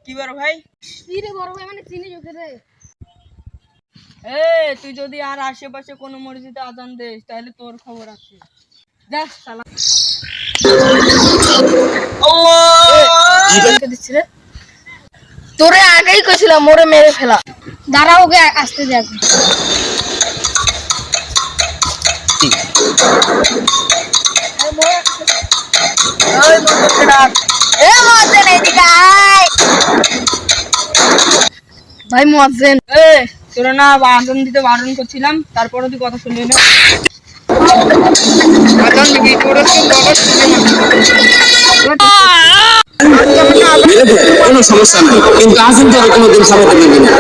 কি বড় ভাই? কি রে বড় ভাই, মানে চিনি চোখে রে। তুই যদি আর আশেপাশে কোনো মসজিদে আজান দিস তাহলে তোর খবর আছে। যা শালা। দিচ্ছি রে, তোরে আগেই কইছিলাম মোরে মেরে ফেলা। দাঁড়া, ওকে আসতে দেখ। ভাই মুয়াজ্জিন, তোরা না আজান দিতে বারণ করছিলাম, তারপরে তুই কথা শুনলি না। আজান দিবি, তোর কোনো সমস্যা নাই, কিন্তু আজান তো কোনোদিন খারাপ দিবি না।